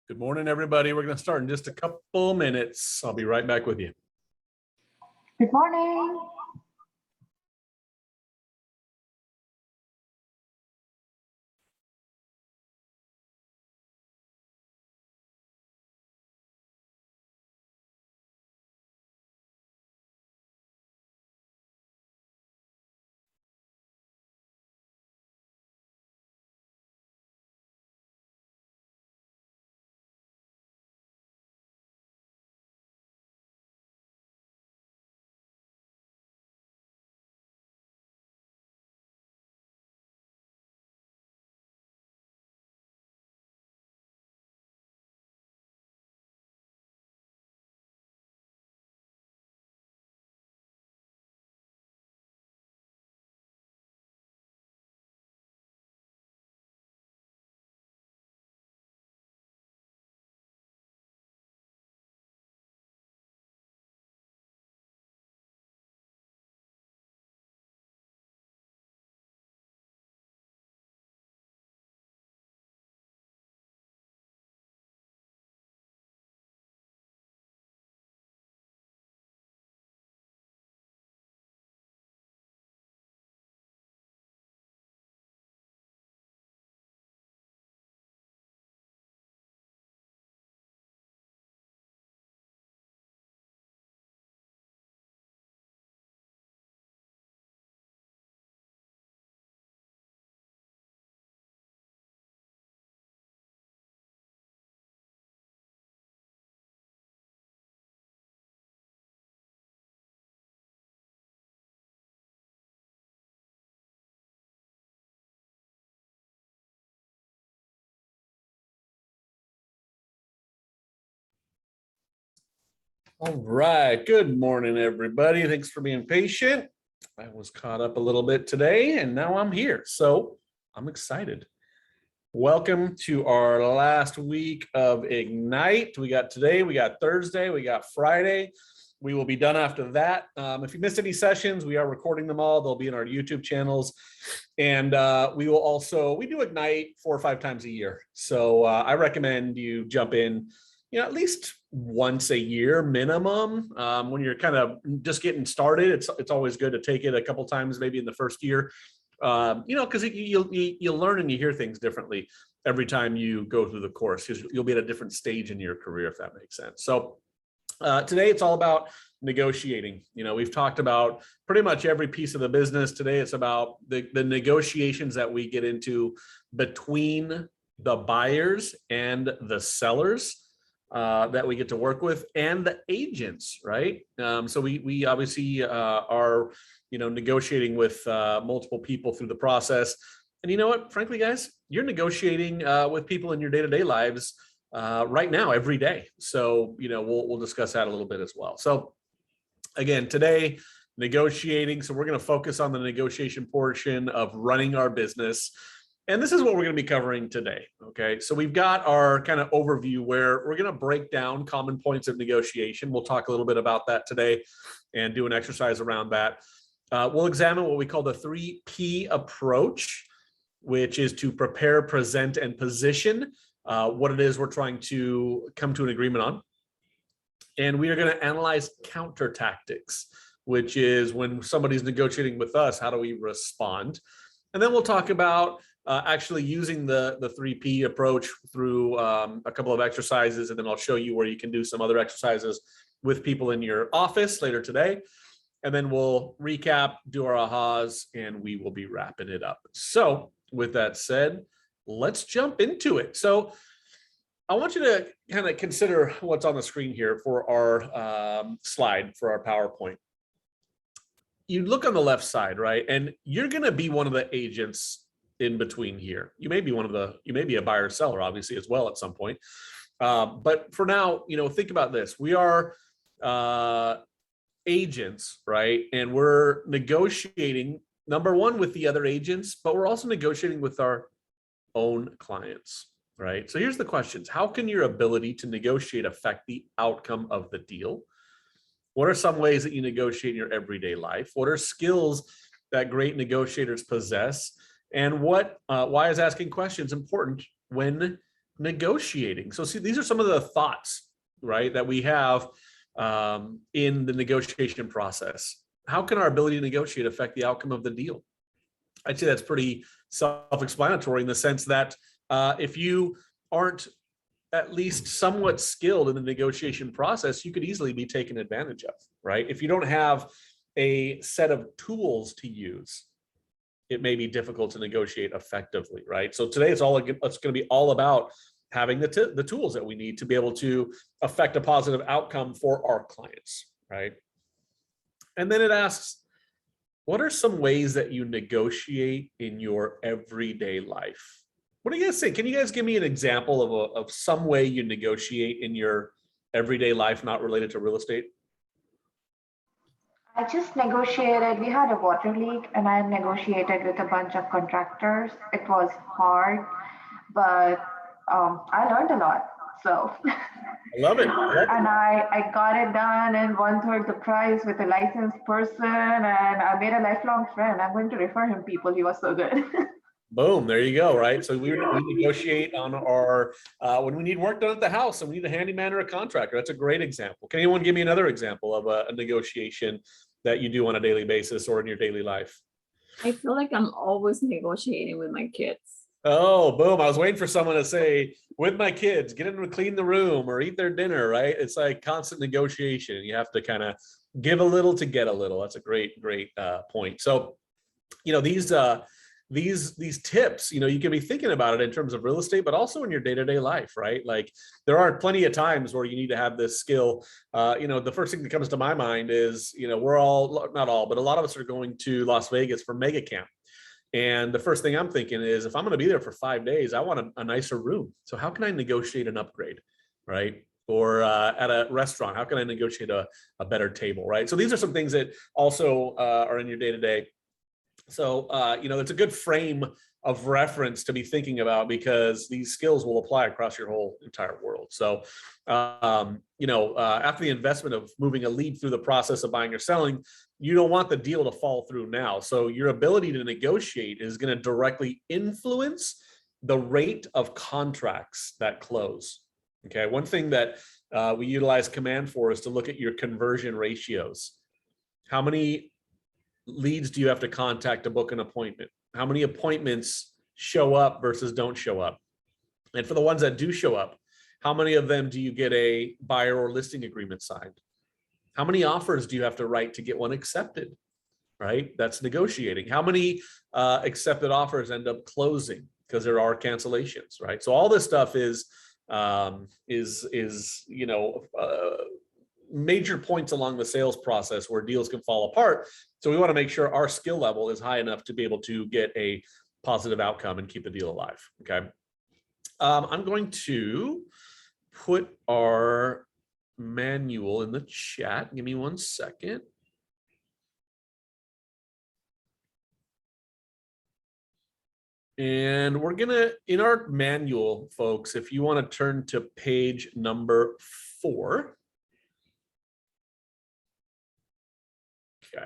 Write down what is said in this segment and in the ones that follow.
Good morning, everybody. We're going to start in just a couple minutes. I'll be right back with you. Good morning. All right. Good morning, everybody. Thanks for being patient. I was caught up a little bit today, and now I'm here. So I'm excited. Welcome to our last week of Ignite. We got today, we got Thursday, we got Friday. We will be done after that. If you missed any sessions, we are recording them all. They'll be in our YouTube channels. And we do Ignite 4 or 5 times a year. So I recommend you jump in, at least once a year minimum. When you're kind of just getting started, it's always good to take it a couple times, maybe in the first year. Because you'll learn and you hear things differently every time you go through the course, because you'll be at a different stage in your career, if that makes sense. So today it's all about negotiating. We've talked about pretty much every piece of the business. Today it's about the negotiations that we get into between the buyers and the sellers that we get to work with, and the agents, right? So we obviously are negotiating with multiple people through the process. And you know what, frankly, guys, you're negotiating with people in your day-to-day lives right now, every day. So, we'll discuss that a little bit as well. So again, today, negotiating. So we're going to focus on the negotiation portion of running our business. And this is what we're going to be covering today. Okay. So we've got our kind of overview where we're going to break down common points of negotiation. We'll talk a little bit about that today and do an exercise around that. We'll examine what we call the 3P approach, which is to prepare, present, and position what it is we're trying to come to an agreement on. And we are going to analyze counter tactics, which is when somebody's negotiating with us, how do we respond? And then we'll talk about actually using the 3P approach through a couple of exercises. And then I'll show you where you can do some other exercises with people in your office later today. And then we'll recap, do our ahas, and we will be wrapping it up. So with that said, let's jump into it. So I want you to kind of consider what's on the screen here for our slide for our PowerPoint. You look on the left side, right? And you're going to be one of the agents in between here. You may be you may be a buyer or seller, obviously, as well at some point. But for now, think about this. We are agents, right? And we're negotiating, number one, with the other agents, but we're also negotiating with our own clients, right? So here's the questions. How can your ability to negotiate affect the outcome of the deal? What are some ways that you negotiate in your everyday life? What are skills that great negotiators possess? And why is asking questions important when negotiating. So see, these are some of the thoughts, right, that we have in the negotiation process. How can our ability to negotiate affect the outcome of the deal? I'd say that's pretty self-explanatory in the sense that if you aren't at least somewhat skilled in the negotiation process, you could easily be taken advantage of, right? If you don't have a set of tools to use, it may be difficult to negotiate effectively, right? So today it's going to be all about having the tools that we need to be able to affect a positive outcome for our clients, right? And then it asks, what are some ways that you negotiate in your everyday life? What do you guys think? Can you guys give me an example of some way you negotiate in your everyday life not related to real estate? I just negotiated. We had a water leak, and I negotiated with a bunch of contractors. It was hard, but I learned a lot. So, I love it. I love it. and I got it done in one third the price with a licensed person, and I made a lifelong friend. I'm going to refer him people. He was so good. Boom, there you go, right? So we negotiate on our when we need work done at the house and we need a handyman or a contractor. That's a great example. Can anyone give me another example of a negotiation that you do on a daily basis or in your daily life? I feel like I'm always negotiating with my kids. Oh, boom. I was waiting for someone to say, with my kids, get them to clean the room or eat their dinner, right? It's like constant negotiation. You have to kind of give a little to get a little. That's a great point. So, these tips, you can be thinking about it in terms of real estate, but also in your day-to-day life, right? Like there are plenty of times where you need to have this skill. The first thing that comes to my mind is, we're all, not all, but a lot of us are going to Las Vegas for mega camp. And the first thing I'm thinking is, if I'm going to be there for 5 days, I want a nicer room. So how can I negotiate an upgrade, right? Or at a restaurant, how can I negotiate a better table, right? So these are some things that also are in your day-to-day. So, it's a good frame of reference to be thinking about because these skills will apply across your whole entire world. So, after the investment of moving a lead through the process of buying or selling, you don't want the deal to fall through now. So your ability to negotiate is going to directly influence the rate of contracts that close. Okay. One thing that we utilize Command for is to look at your conversion ratios. How many leads do you have to contact to book an appointment? How many appointments show up versus don't show up? And for the ones that do show up, how many of them do you get a buyer or listing agreement signed? How many offers do you have to write to get one accepted? Right? That's negotiating. How many accepted offers end up closing because there are cancellations, right? So all this stuff is major points along the sales process where deals can fall apart. So we want to make sure our skill level is high enough to be able to get a positive outcome and keep the deal alive. Okay. I'm going to put our manual in the chat. Give me 1 second. And we're gonna, in our manual, folks, if you want to turn to page number 4. Okay.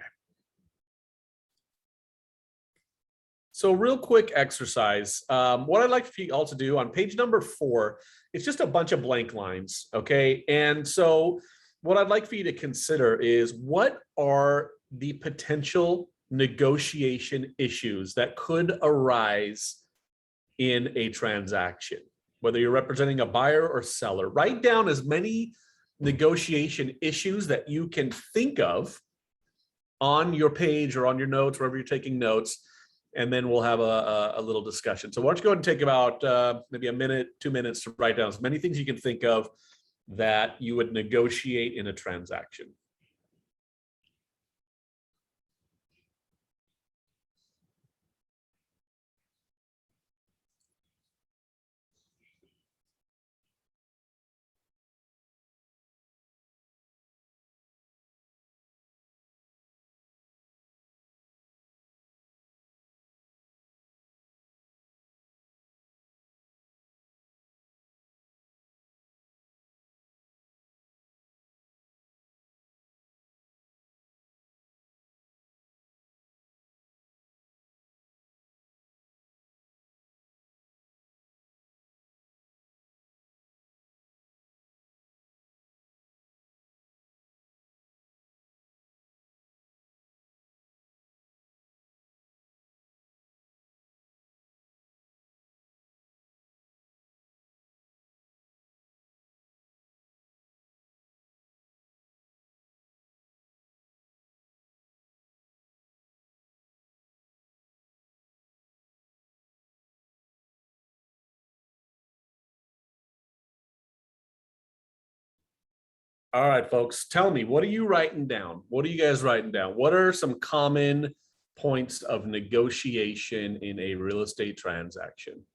So real quick exercise. What I'd like for you all to do on page number 4, it's just a bunch of blank lines, okay? And so what I'd like for you to consider is, what are the potential negotiation issues that could arise in a transaction, whether you're representing a buyer or seller? Write down as many negotiation issues that you can think of on your page or on your notes, wherever you're taking notes, and then we'll have a little discussion. So why don't you go ahead and take about maybe a minute, 2 minutes to write down as many things you can think of that you would negotiate in a transaction. All right, folks, tell me, what are you writing down? What are you guys writing down? What are some common points of negotiation in a real estate transaction?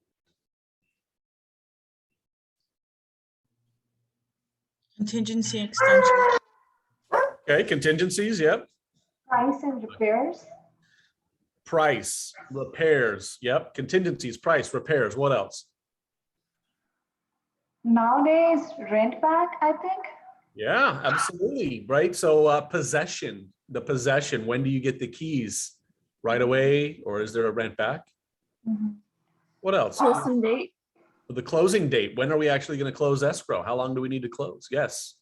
Contingency extension. Okay, contingencies, yep. Price and repairs. Price, repairs, yep. Contingencies, price, repairs, what else? Nowadays, rent back, I think. Yeah, absolutely, right? So possession, the possession, when do you get the keys? Right away, or is there a rent back? Mhm. What else? Closing date. The closing date, when are we actually going to close escrow? How long do we need to close? Yes.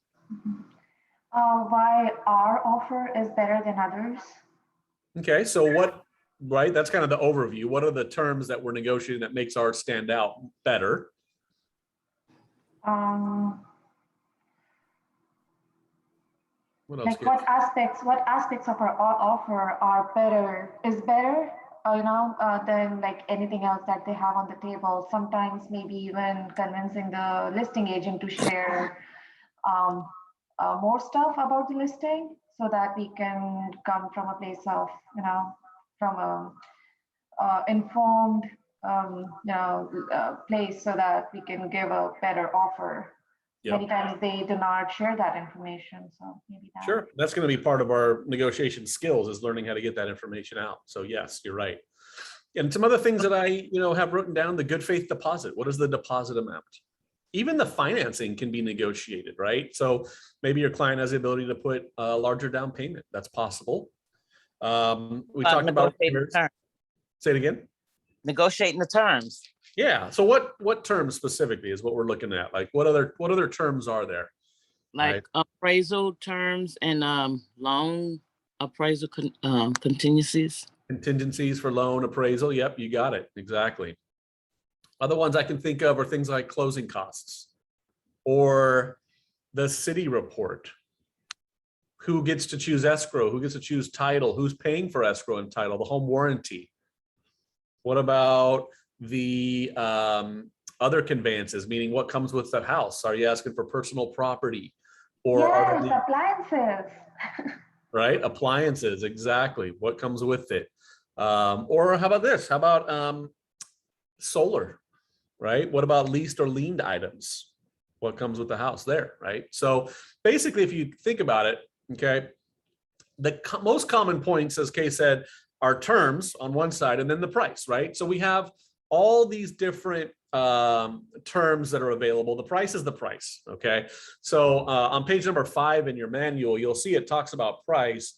Why our offer is better than others. Okay, so what, right, that's kind of the overview. What are the terms that we're negotiating that makes ours stand out better? What else? Like what aspects of our offer are better, than like anything else that they have on the table. Sometimes maybe even convincing the listing agent to share more stuff about the listing so that we can come from a place of, from a informed, place so that we can give a better offer. Yep. Many times they do not share that information, so maybe that. Sure, that's going to be part of our negotiation skills, is learning how to get that information out. So yes, you're right. And some other things that I, have written down, the good faith deposit. What is the deposit amount? Even the financing can be negotiated, right? So maybe your client has the ability to put a larger down payment. That's possible. We talked about. Say it again. Negotiating the terms. Yeah. So what terms specifically is what we're looking at? Like what other terms are there? Like appraisal terms and loan appraisal contingencies. Contingencies for loan appraisal. Yep, you got it. Exactly. Other ones I can think of are things like closing costs or the city report. Who gets to choose escrow? Who gets to choose title? Who's paying for escrow and title? The home warranty. What about the other conveyances, meaning what comes with the house? Are you asking for personal property? Or yes, are appliances. Right, appliances, exactly. What comes with it? Or how about this? How about solar, right? What about leased or liened items? What comes with the house there, right? So basically, if you think about it, okay, the most common points, as Kay said, are terms on one side and then the price, right? So we have all these different terms that are available. The price is the price, okay? So on page number 5 in your manual, you'll see it talks about price,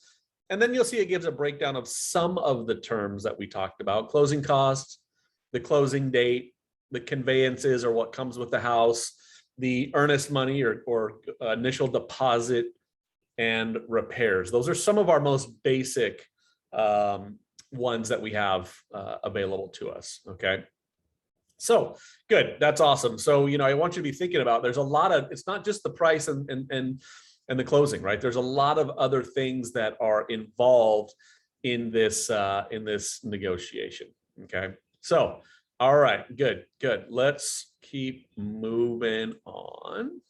and then you'll see it gives a breakdown of some of the terms that we talked about: closing costs, the closing date, the conveyances or what comes with the house, the earnest money or initial deposit, and repairs. Those are some of our most basic ones that we have available to us. Okay. So good. That's awesome. So, I want you to be thinking about, there's a lot of, it's not just the price and the closing, right? There's a lot of other things that are involved in this negotiation. Okay. So, all right, good. Let's keep moving on.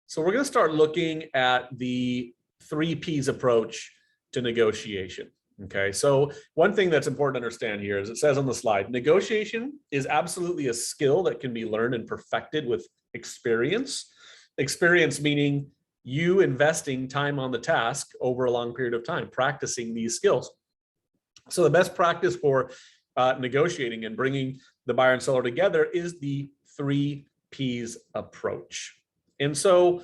So we're going to start looking at the 3 Ps approach to negotiation. Okay, so one thing that's important to understand here is it says on the slide, negotiation is absolutely a skill that can be learned and perfected with experience. Experience meaning you investing time on the task over a long period of time, practicing these skills. So the best practice for negotiating and bringing the buyer and seller together is the 3 Ps approach. And so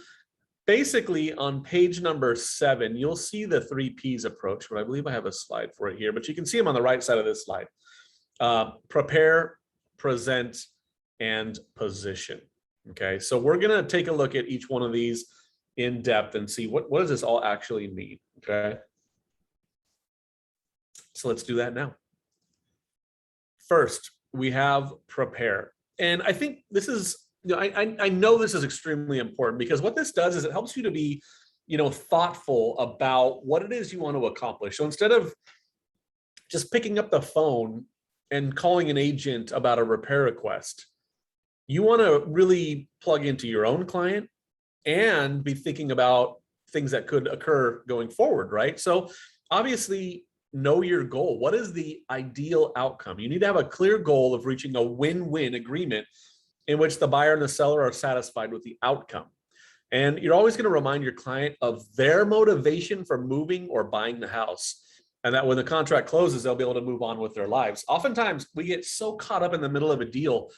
basically on page number 7, you'll see the 3 Ps approach, but I believe I have a slide for it here, but you can see them on the right side of this slide. Prepare, present, and position. Okay, so we're gonna take a look at each one of these in depth and see what does this all actually mean, okay? So let's do that now. First, we have prepare. And I think this is, I know this is extremely important, because what this does is it helps you to be, thoughtful about what it is you want to accomplish. So instead of just picking up the phone and calling an agent about a repair request, you want to really plug into your own client and be thinking about things that could occur going forward, right? So obviously know your goal. What is the ideal outcome? You need to have a clear goal of reaching a win-win agreement in which the buyer and the seller are satisfied with the outcome. And you're always going to remind your client of their motivation for moving or buying the house. And that when the contract closes, they'll be able to move on with their lives. Oftentimes we get so caught up in the middle of a deal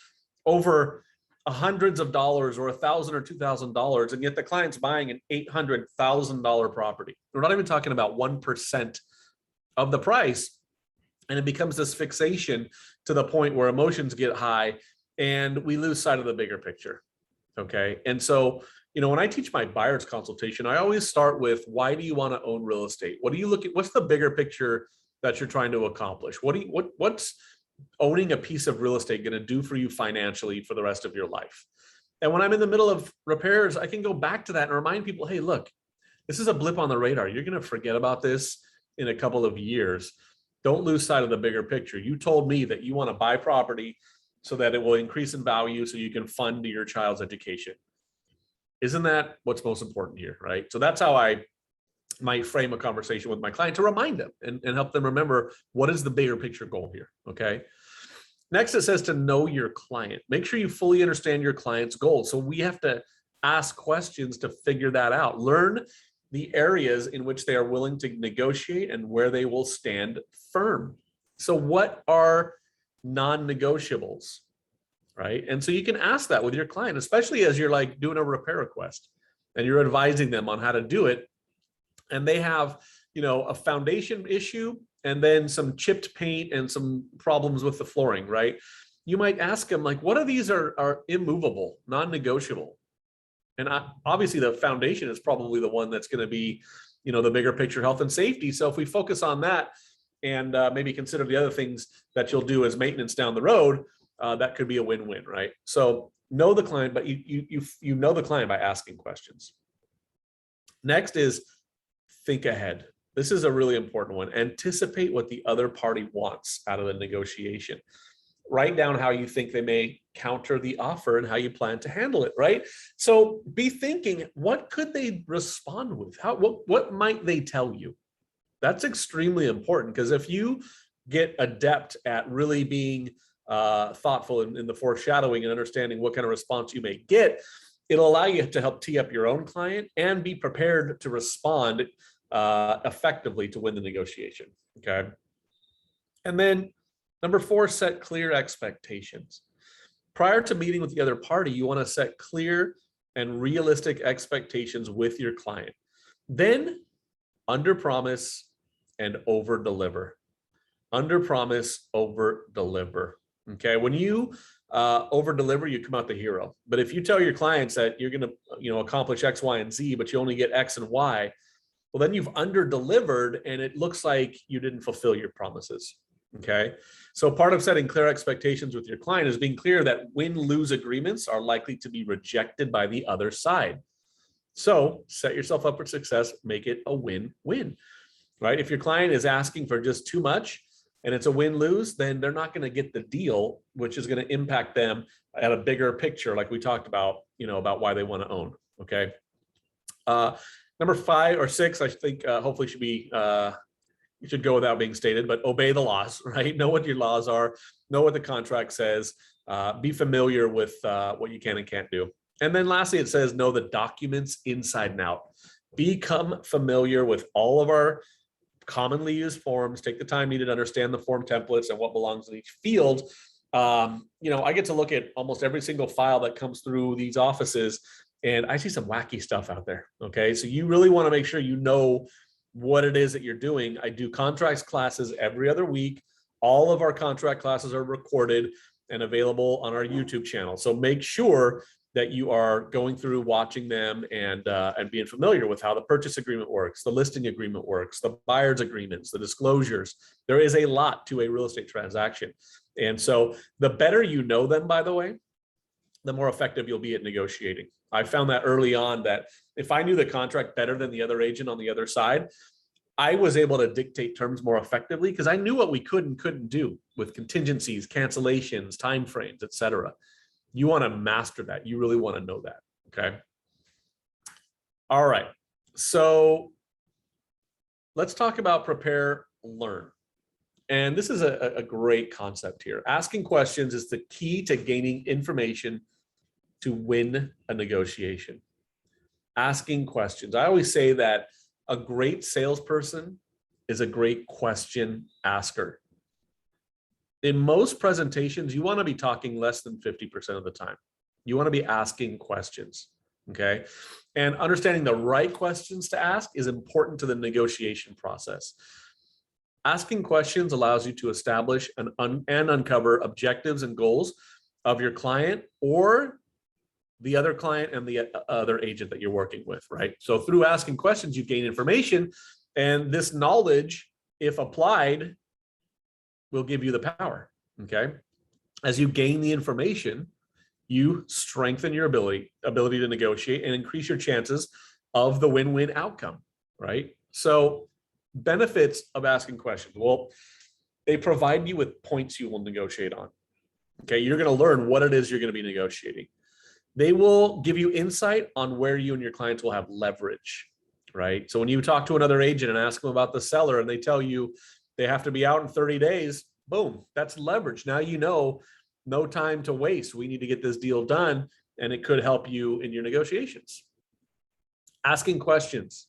over hundreds of dollars or $1,000 or $2,000, and yet the client's buying an $800,000 property. We're not even talking about 1% of the price. And it becomes this fixation to the point where emotions get high and we lose sight of the bigger picture. Okay. And so, when I teach my buyer's consultation, I always start with, why do you want to own real estate? What do you look at? What's the bigger picture that you're trying to accomplish? What's owning a piece of real estate going to do for you financially for the rest of your life? And when I'm in the middle of repairs, I can go back to that and remind people, hey, look, this is a blip on the radar. You're going to forget about this in a couple of years. Don't lose sight of the bigger picture. You told me that you want to buy property so that it will increase in value so you can fund your child's education. Isn't that what's most important here, right? So that's how I might frame a conversation with my client to remind them and help them remember what is the bigger picture goal here, okay? Next, it says to know your client. Make sure you fully understand your client's goals. So we have to ask questions to figure that out. Learn the areas in which they are willing to negotiate and where they will stand firm. So what are non-negotiables? Right. And so you can ask that with your client, especially as you're like doing a repair request and you're advising them on how to do it. And they have, a foundation issue and then some chipped paint and some problems with the flooring, right? You might ask them, like, what of these are immovable, non-negotiable? And obviously the foundation is probably the one that's going to be, the bigger picture, health and safety. So if we focus on that and maybe consider the other things that you'll do as maintenance down the road, that could be a win-win, right? So know the client, but you know the client by asking questions. Next is think ahead. This is a really important one. Anticipate what the other party wants out of the negotiation. Write down how you think they may counter the offer and how you plan to handle it, right? So be thinking, what could they respond with? What might they tell you? That's extremely important, because if you get adept at really being thoughtful in the foreshadowing and understanding what kind of response you may get, it'll allow you to help tee up your own client and be prepared to respond effectively to win the negotiation. Okay. And then number 4, set clear expectations. Prior to meeting with the other party, you want to set clear and realistic expectations with your client. Then under promise and over deliver. Under promise, over deliver. Okay, when you over deliver, you come out the hero. But if you tell your clients that you're going to accomplish X, Y, and Z, but you only get X and Y, well, then you've under delivered and it looks like you didn't fulfill your promises. Okay, so part of setting clear expectations with your client is being clear that win-lose agreements are likely to be rejected by the other side. So set yourself up for success, make it a win-win, right? If your client is asking for just too much and it's a win-lose, then they're not going to get the deal, which is going to impact them at a bigger picture, like we talked about, about why they want to own. Okay. Number 5 or 6, I think hopefully should be, you should go without being stated, but obey the laws, right? Know what your laws are, know what the contract says, be familiar with what you can and can't do. And then lastly, it says, know the documents inside and out. Become familiar with all of our commonly used forms. Take the time needed to understand the form templates and what belongs in each field. I get to look at almost every single file that comes through these offices, and I see some wacky stuff out there. Okay, so you really want to make sure you know what it is that you're doing. I do contracts classes every other week. All of our contract classes are recorded and available on our YouTube channel. So make sure that you are going through, watching them, and being familiar with how the purchase agreement works, the listing agreement works, the buyer's agreements, the disclosures. There is a lot to a real estate transaction. And so the better you know them, by the way, the more effective you'll be at negotiating. I found that early on, that if I knew the contract better than the other agent on the other side, I was able to dictate terms more effectively because I knew what we could and couldn't do with contingencies, cancellations, timeframes, et cetera. You want to master that. You really want to know that. Okay. All right. So let's talk about prepare, learn. And this is a great concept here. Asking questions is the key to gaining information to win a negotiation. Asking questions. I always say that a great salesperson is a great question asker. In most presentations, you want to be talking less than 50% of the time. You want to be asking questions, okay? And understanding the right questions to ask is important to the negotiation process. Asking questions allows you to establish and uncover objectives and goals of your client or the other client and the other agent that you're working with, right? So through asking questions, you gain information, and this knowledge, if applied, will give you the power, okay? As you gain the information, you strengthen your ability to negotiate and increase your chances of the win-win outcome, right? So benefits of asking questions. Well, they provide you with points you will negotiate on. Okay, you're going to learn what it is you're going to be negotiating. They will give you insight on where you and your clients will have leverage, right? So when you talk to another agent and ask them about the seller and they tell you they have to be out in 30 days, boom, that's leverage. Now you know, no time to waste. We need to get this deal done, and it could help you in your negotiations. Asking questions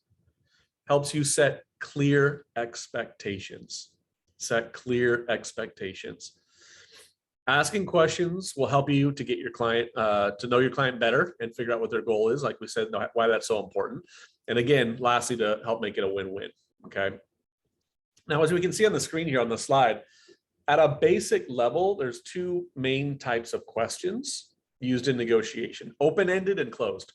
helps you set clear expectations. Set clear expectations. Asking questions will help you to get your client, to know your client better and figure out what their goal is, like we said, why that's so important. And again, lastly, to help make it a win-win, okay? Now, as we can see on the screen here on the slide, at a basic level, there's two main types of questions used in negotiation, open-ended and closed.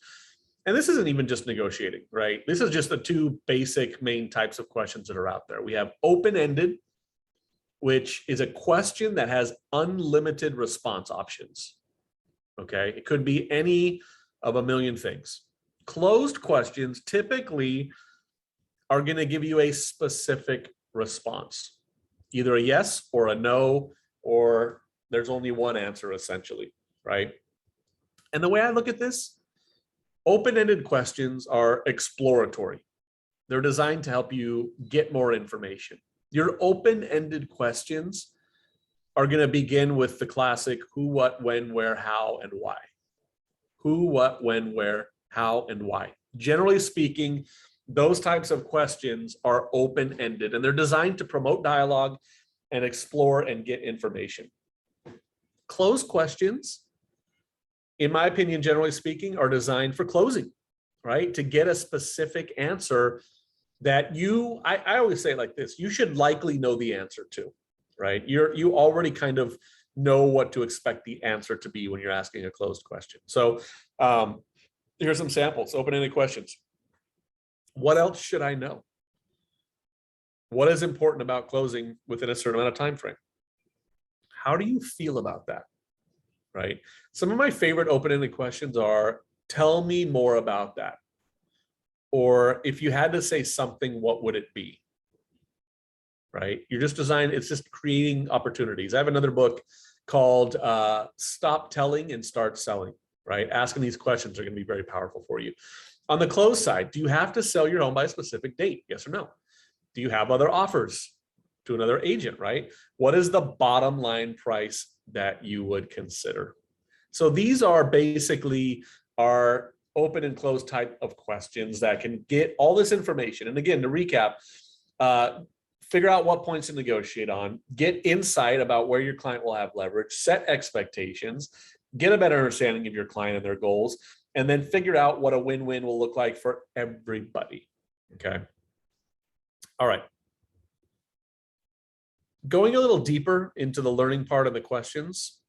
And this isn't even just negotiating, right? This is just the two basic main types of questions that are out there. We have open-ended, which is a question that has unlimited response options, okay? It could be any of a million things. Closed questions typically are going to give you a specific response, either a yes or a no, or there's only one answer essentially, right? And the way I look at this, open-ended questions are exploratory. They're designed to help you get more information. Your open-ended questions are going to begin with the classic who, what, when, where, how, and why. Who, what, when, where, how, and why. Generally speaking, those types of questions are open-ended, and they're designed to promote dialogue and explore and get information. Closed questions, in my opinion, generally speaking, are designed for closing, right? To get a specific answer that I always say it like this, you should likely know the answer to, right? You already kind of know what to expect the answer to be when you're asking a closed question. So here's some samples, open-ended questions. What else should I know? What is important about closing within a certain amount of time frame? How do you feel about that? Right? Some of my favorite open-ended questions are, tell me more about that. Or if you had to say something, what would it be? Right? You're just it's just creating opportunities. I have another book called Stop Telling and Start Selling, right? Asking these questions are going to be very powerful for you. On the close side, do you have to sell your home by a specific date? Yes or no? Do you have other offers to another agent, right? What is the bottom line price that you would consider? So these are basically our open and closed type of questions that can get all this information. And again, to recap, figure out what points to negotiate on, get insight about where your client will have leverage, set expectations, get a better understanding of your client and their goals, and then figure out what a win-win will look like for everybody, okay? All right. Going a little deeper into the learning part of the questions,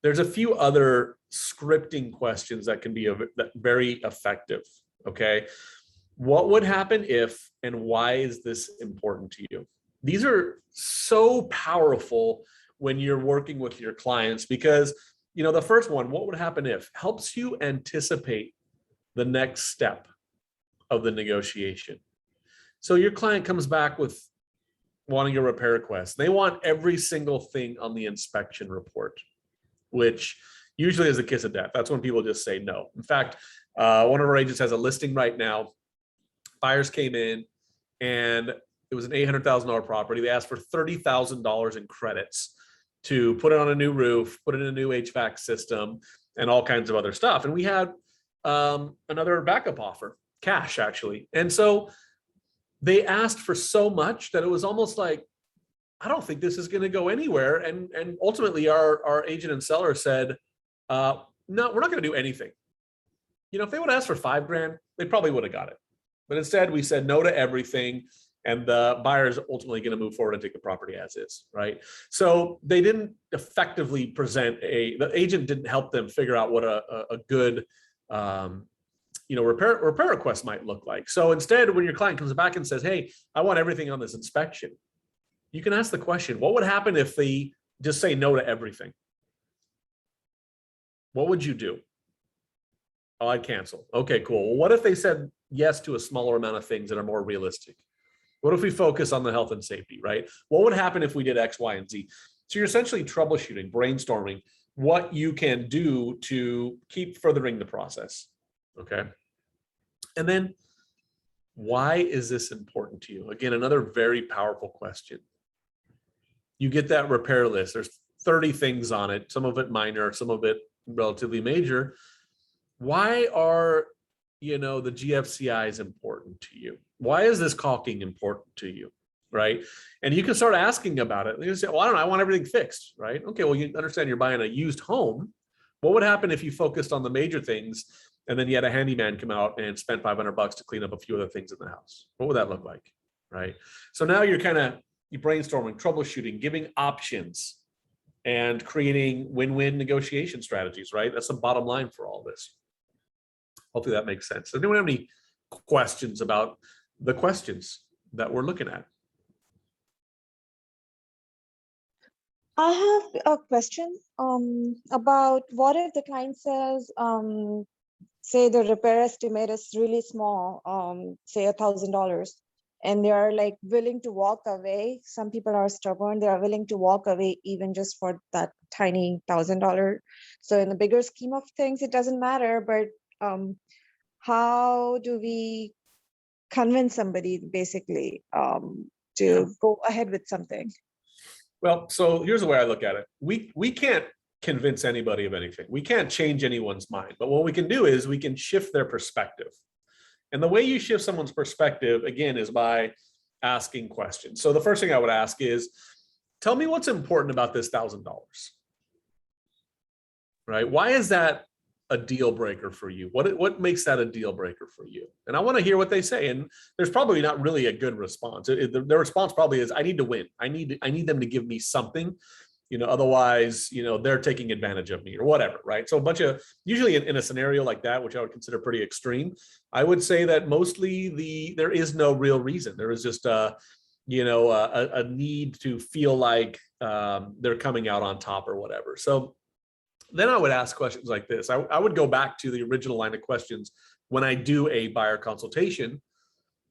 there's a few other scripting questions that can be very effective, okay? What would happen if, and why is this important to you? These are so powerful when you're working with your clients because, you know, the first one, what would happen if, helps you anticipate the next step of the negotiation. So your client comes back with wanting a repair request. They want every single thing on the inspection report, which usually is a kiss of death. That's when people just say no. In fact, One of our agents has a listing right now. Buyers came in and it was an $800,000 property. They asked for $30,000 in credits to put it on a new roof, put in a new HVAC system, and all kinds of other stuff. And we had another backup offer, cash actually. And so they asked for so much that it was almost like, I don't think this is going to go anywhere. And ultimately our agent and seller said, no, we're not going to do anything. You know, if they would ask for $5,000, they probably would have got it. But instead we said no to everything. And the buyer is ultimately going to move forward and take the property as is, right? So they didn't effectively present the agent didn't help them figure out what a good, repair request might look like. So instead, when your client comes back and says, hey, I want everything on this inspection, you can ask the question, what would happen if they just say no to everything? What would you do? Oh, I'd cancel. Okay, cool. Well, what if they said yes to a smaller amount of things that are more realistic? What if we focus on the health and safety, right? What would happen if we did X, Y, and Z? So you're essentially troubleshooting, brainstorming what you can do to keep furthering the process, okay? And then, why is this important to you? Again, another very powerful question. You get that repair list. There's 30 things on it, some of it minor, some of it relatively major. Why are, the GFCIs important to you? Why is this caulking important to you, right? And you can start asking about it. You say, well, I don't know, I want everything fixed, right? Okay, well, you understand you're buying a used home. What would happen if you focused on the major things and then you had a handyman come out and spent $500 to clean up a few other things in the house? What would that look like, right? So now you're brainstorming, troubleshooting, giving options, and creating win-win negotiation strategies, right? That's the bottom line for all this. Hopefully that makes sense. Does anyone have any questions about the questions that we're looking at? I have a question about what if the client says, say the repair estimate is really small, say $1,000, and they are like willing to walk away. Some people are stubborn, they are willing to walk away even just for that tiny $1,000. So in the bigger scheme of things, it doesn't matter, but how do we convince somebody basically to go ahead with something? Well, so here's the way I look at it. We can't convince anybody of anything. We can't change anyone's mind, but what we can do is we can shift their perspective. And the way you shift someone's perspective, again, is by asking questions. So the first thing I would ask is, tell me what's important about this $1,000, right? Why is that a deal breaker for you? What makes that a deal breaker for you? And I want to hear what they say. And there's probably not really a good response. Their response probably is, I need to win. I need them to give me something, otherwise, they're taking advantage of me or whatever, right? So a bunch of, usually in a scenario like that, which I would consider pretty extreme, I would say that mostly there is no real reason. There is just a need to feel like they're coming out on top or whatever. So then I would ask questions like this. I would go back to the original line of questions when I do a buyer consultation,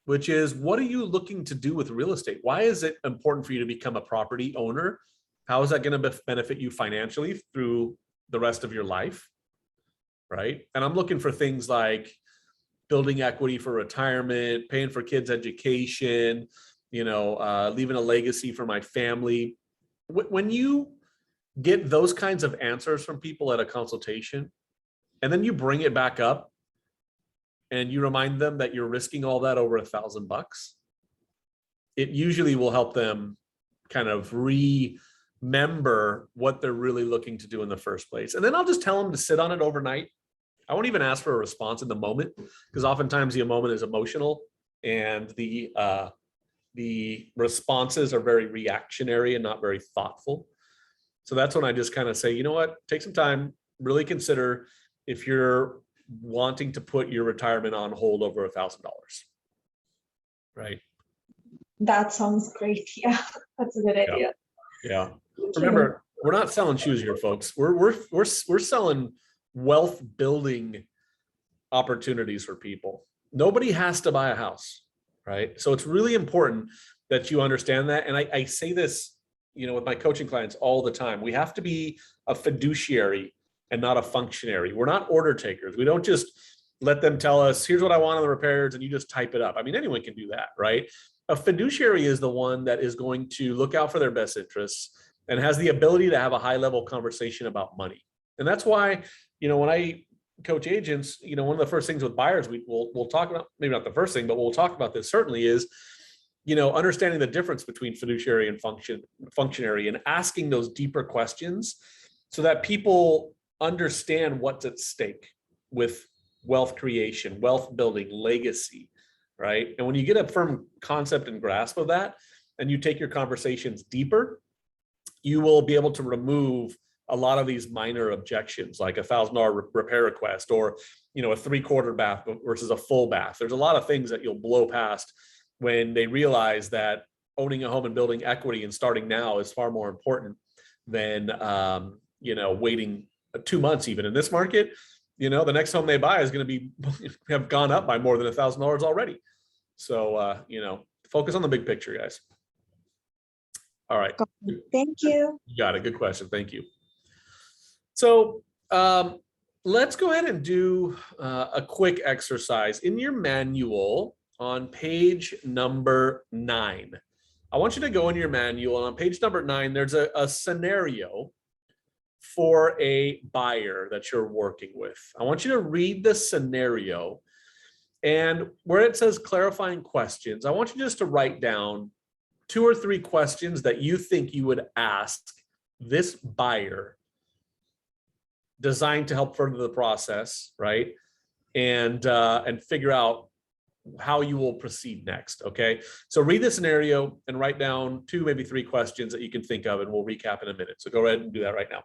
which is, what are you looking to do with real estate? Why is it important for you to become a property owner? How is that going to benefit you financially through the rest of your life, right? And I'm looking for things like building equity for retirement, paying for kids' education, leaving a legacy for my family. When you get those kinds of answers from people at a consultation, and then you bring it back up and you remind them that you're risking all that over $1,000, it usually will help them kind of remember what they're really looking to do in the first place. And then I'll just tell them to sit on it overnight. I won't even ask for a response in the moment, because oftentimes the moment is emotional and the responses are very reactionary and not very thoughtful. So that's when I just kind of say, you know what, take some time, really consider if you're wanting to put your retirement on hold over $1,000, right? That sounds great. Yeah, that's a good idea. Yeah. Remember, we're not selling shoes here, folks. We're selling wealth building opportunities for people. Nobody has to buy a house, right? So it's really important that you understand that. And I say this, with my coaching clients all the time. We have to be a fiduciary and not a functionary. We're not order takers. We don't just let them tell us, here's what I want on the repairs, and you just type it up. I mean, anyone can do that, right? A fiduciary is the one that is going to look out for their best interests and has the ability to have a high level conversation about money. And that's why, when I coach agents, one of the first things with buyers we'll talk about, maybe not the first thing, but we'll talk about this certainly is, understanding the difference between fiduciary and functionary, and asking those deeper questions so that people understand what's at stake with wealth creation, wealth building, legacy, right? And when you get a firm concept and grasp of that, and you take your conversations deeper, you will be able to remove a lot of these minor objections, like $1,000 repair request, or a 3/4 bath versus a full bath. There's a lot of things that you'll blow past when they realize that owning a home and building equity and starting now is far more important than waiting 2 months. Even in this market, the next home they buy is going to be have gone up by more than $1,000 already. So focus on the big picture, guys. All right. Thank you. You got it. Good question. Thank you. So let's go ahead and do a quick exercise. In your manual on page number 9, I want you to go in your manual, and on page number 9, there's a scenario for a buyer that you're working with. I want you to read the scenario, and where it says clarifying questions, I want you just to write down 2 or 3 questions that you think you would ask this buyer, designed to help further the process, right? And figure out how you will proceed next, okay? So read the scenario and write down 2, maybe 3 questions that you can think of, and we'll recap in a minute. So go ahead and do that right now.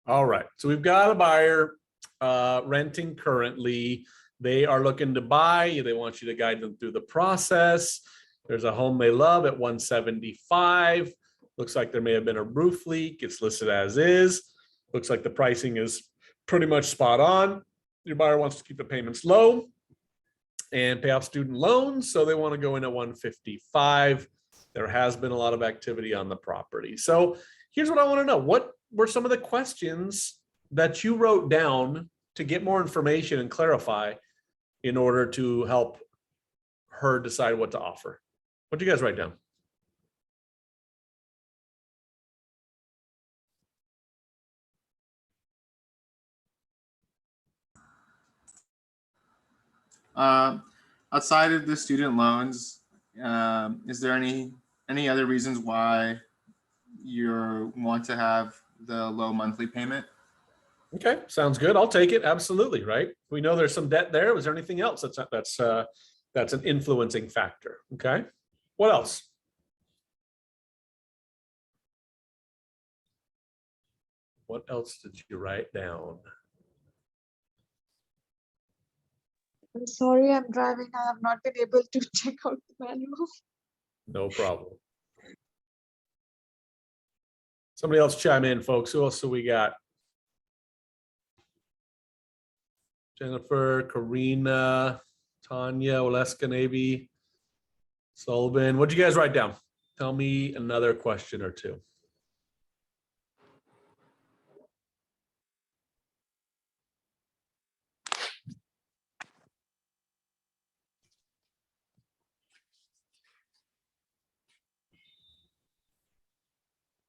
All right, so we've got a buyer renting currently. They are looking to buy. They want you to guide them through the process. There's a home they love at 175. Looks like there may have been a roof leak. It's listed as is. Looks like the pricing is pretty much spot on. Your buyer wants to keep the payments low and pay off student loans, so they want to go in at 155. There has been a lot of activity on the property. So here's what I want to know. What were some of the questions that you wrote down to get more information and clarify in order to help her decide what to offer? What do you guys write down? Outside of the student loans, is there any other reasons why you want to have the low monthly payment? Okay, sounds good. I'll take it. Absolutely, right? We know there's some debt there. Was there anything else that's an influencing factor? Okay, what else? What else did you write down? I'm sorry, I'm driving. I have not been able to check out the manual. No problem. Somebody else chime in, folks. Who else do we got? Jennifer, Karina, Tanya, Oleska, maybe. Sullivan, what'd you guys write down? Tell me another question or two.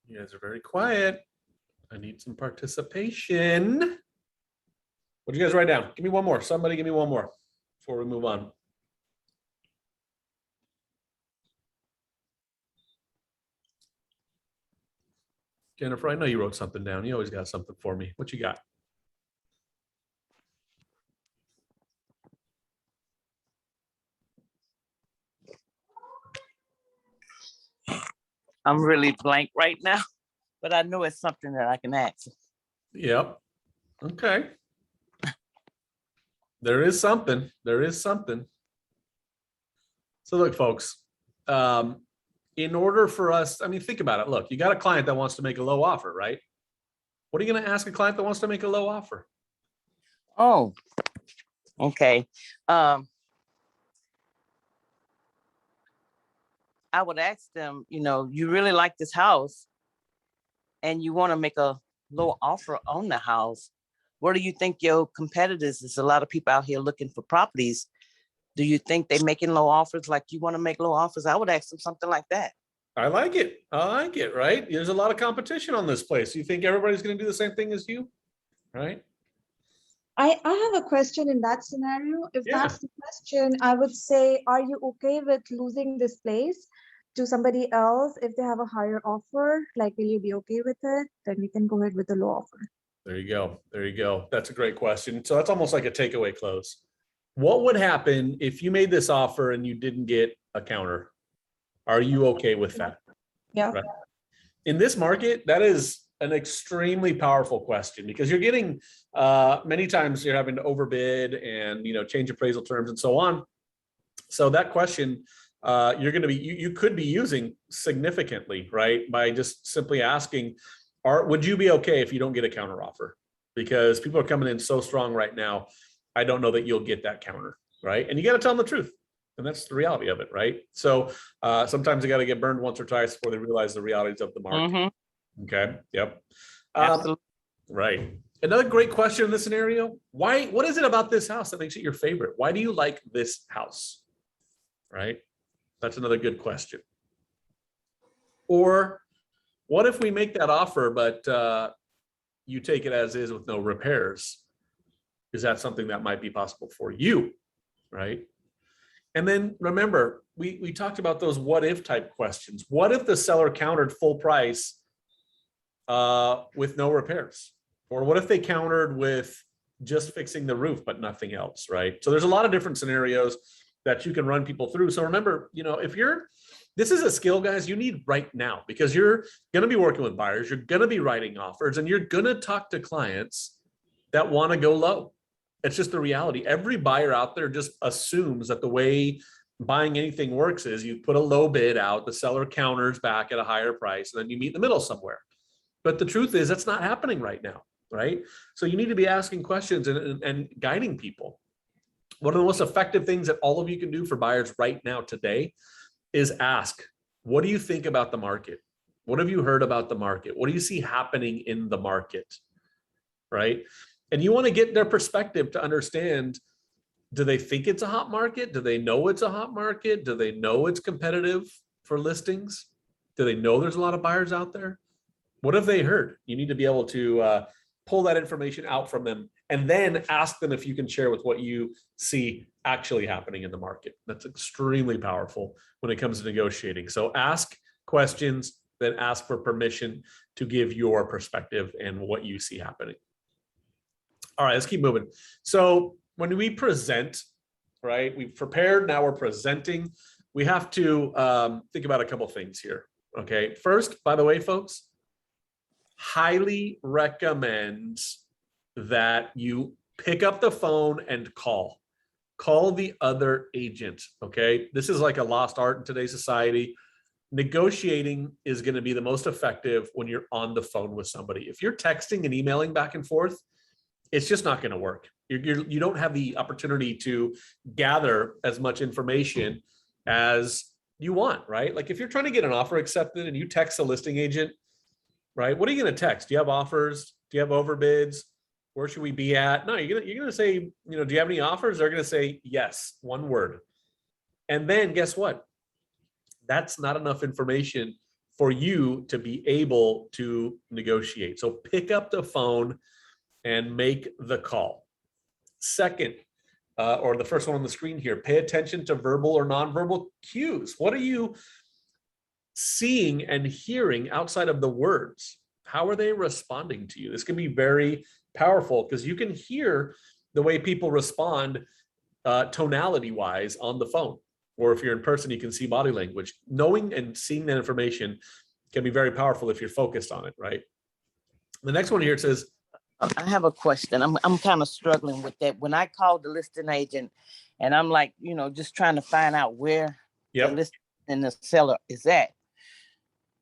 You guys are very quiet. I need some participation. What'd you guys write down? Give me one more. Somebody give me one more before we move on. Jennifer, I know you wrote something down. You always got something for me. What you got? I'm really blank right now, but I know it's something that I can ask. Yep. Okay. There is something. There is something. So look, folks, in order for us, I mean, think about it. Look, you got a client that wants to make a low offer, right? What are you going to ask a client that wants to make a low offer? Oh, okay. I would ask them, you really like this house and you want to make a low offer on the house. What do you think your competitors? There's a lot of people out here looking for properties. Do you think they're making low offers like you want to make low offers? I would ask them something like that. I like it. I like it, right? There's a lot of competition on this place. You think everybody's going to do the same thing as you, right? I have a question in that scenario. If Yeah. that's the question, I would say, are you okay with losing this place to somebody else if they have a higher offer? Like, will you be okay with it? Then we can go ahead with the low offer. There you go. There you go. That's a great question. So that's almost like a takeaway close. What would happen if you made this offer and you didn't get a counter? Are you okay with that? Yeah. Right. In this market, that is an extremely powerful question because you're getting many times you're having to overbid and change appraisal terms and so on. So that question you're going to be you could be using significantly, right? By just simply asking, would you be okay if you don't get a counter offer? Because people are coming in so strong right now. I don't know that you'll get that counter, right? And you got to tell them the truth. And that's the reality of it, right? So sometimes you got to get burned once or twice before they realize the realities of the market. Mm-hmm. Okay. Yep. Absolutely. Right. Another great question in this scenario. What is it about this house that makes it your favorite? Why do you like this house? Right. That's another good question. Or what if we make that offer, but you take it as is with no repairs? Is that something that might be possible for you? Right. And then remember, we talked about those what if type questions. What if the seller countered full price with no repairs? Or what if they countered with just fixing the roof, but nothing else, right? So there's a lot of different scenarios that you can run people through. So remember, this is a skill, guys, you need right now because you're going to be working with buyers, you're going to be writing offers, and you're going to talk to clients that want to go low. It's just the reality. Every buyer out there just assumes that the way buying anything works is you put a low bid out, the seller counters back at a higher price, and then you meet in the middle somewhere. But the truth is that's not happening right now, right? So you need to be asking questions and guiding people. One of the most effective things that all of you can do for buyers right now today is ask, what do you think about the market? What have you heard about the market? What do you see happening in the market, right? And you want to get their perspective to understand, do they think it's a hot market? Do they know it's a hot market? Do they know it's competitive for listings? Do they know there's a lot of buyers out there? What have they heard? You need to be able to pull that information out from them and then ask them if you can share with what you see actually happening in the market. That's extremely powerful when it comes to negotiating. So ask questions, then ask for permission to give your perspective and what you see happening. All right, let's keep moving. So when we present, right, we've prepared, now we're presenting. We have to think about a couple things here. Okay, first, by the way, folks, highly recommend that you pick up the phone and call the other agent. Okay, this is like a lost art in today's society. Negotiating is going to be the most effective when you're on the phone with somebody. If you're texting and emailing back and forth, it's just not going to work. You don't have the opportunity to gather as much information as you want, right? Like if you're trying to get an offer accepted and you text a listing agent, right? What are you going to text? Do you have offers? Do you have overbids? Where should we be at? No, you're gonna say, you know, do you have any offers? They're gonna say yes, one word. And then guess what? That's not enough information for you to be able to negotiate. So pick up the phone and make the call. Second, or the first one on the screen here, pay attention to verbal or nonverbal cues. What are you seeing and hearing outside of the words? How are they responding to you? This can be very powerful because you can hear the way people respond tonality wise on the phone, or if you're in person, you can see body language. Knowing and seeing that information can be very powerful if you're focused on it, right? The next one here, it says, I have a question. I'm kind of struggling with that. When I called the listing agent and I'm like, you know, just trying to find out where the yep, listing and the seller is at.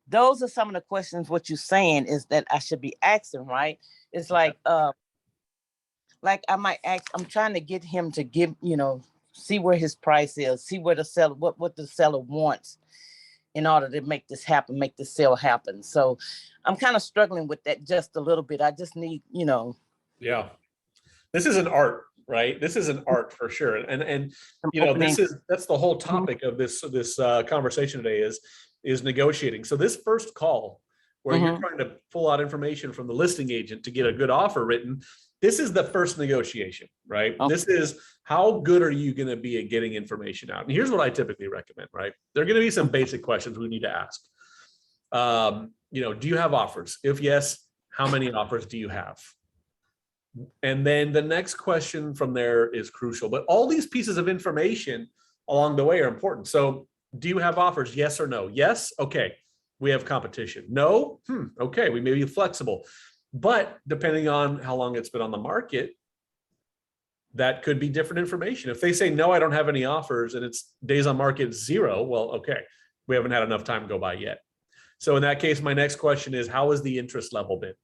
Those are some of the questions. What you're saying is that I should be asking, right? It's like I might ask, I'm trying to get him to give, you know, see where his price is, see where the seller, what the seller wants in order to make this happen, make the sale happen. So I'm kind of struggling with that just a little bit. I just need, you know. yeah, this is an art, right? This is an art for sure. And you know, opening. that's the whole topic of this conversation today is negotiating. So this first call where you're trying to pull out information from the listing agent to get a good offer written, this is the first negotiation, right? Okay. This is how good are you going to be at getting information out? And here's what I typically recommend, right? There are going to be some basic questions we need to ask. You know, do you have offers? If yes, how many offers do you have? And then the next question from there is crucial, but all these pieces of information along the way are important. So do you have offers? Yes or no? Yes. Okay. We have competition. No. Okay. We may be flexible, but depending on how long it's been on the market, that could be different information. If they say, no, I don't have any offers and it's days on market 0, well, okay. We haven't had enough time go by yet. So in that case, my next question is, how has the interest level been?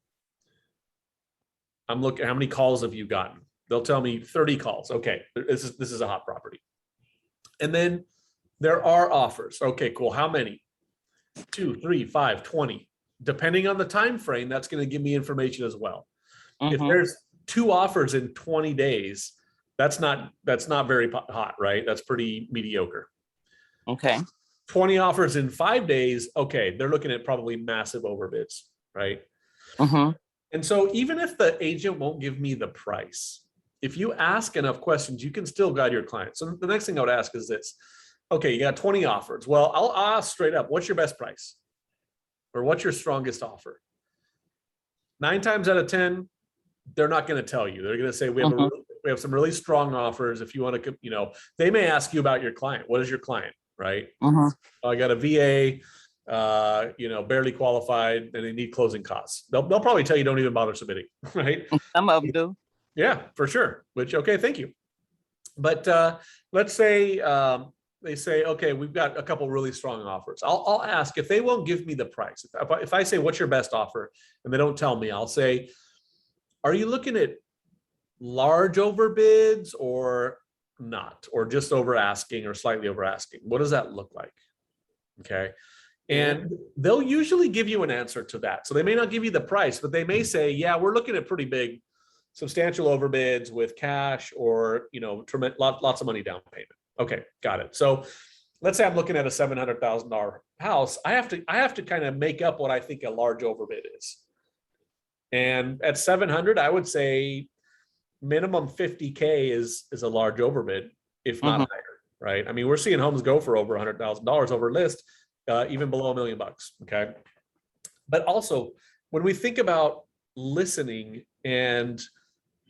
I'm looking, how many calls have you gotten? They'll tell me 30 calls. Okay, this is a hot property. And then there are offers. Okay, cool. How many? 2, 3, 5, 20. Depending on the time frame, that's going to give me information as well. If there's 2 offers in 20 days, that's not very hot, right? That's pretty mediocre. Okay. 20 offers in 5 days. Okay, they're looking at probably massive overbids, right? And so even if the agent won't give me the price, if you ask enough questions, you can still guide your client. So the next thing I would ask is this. Okay, you got 20 offers. Well, I'll ask straight up, what's your best price? Or what's your strongest offer? 9 times out of 10, they're not going to tell you. They're going to say, we have some really strong offers. If you want to, you know, they may ask you about your client. What is your client, right? I got a VA, you know, barely qualified and they need closing costs. They'll probably tell you don't even bother submitting, right? Some of them do. Yeah, for sure. Which, okay, thank you. But let's say they say, okay, we've got a couple really strong offers. I'll ask if they won't give me the price. If I say, what's your best offer? And they don't tell me, I'll say, are you looking at large overbids or not, or just over asking or slightly over asking? What does that look like? Okay. And they'll usually give you an answer to that. So they may not give you the price, but they may say, yeah, we're looking at pretty big, substantial overbids with cash or, you know, lots of money down payment. Okay, got it. So let's say I'm looking at a $700,000 house. I have to kind of make up what I think a large overbid is. And at 700, I would say minimum 50K is a large overbid, if not higher, right? I mean, we're seeing homes go for over $100,000 over list, even below $1 million. Okay. But also when we think about listening and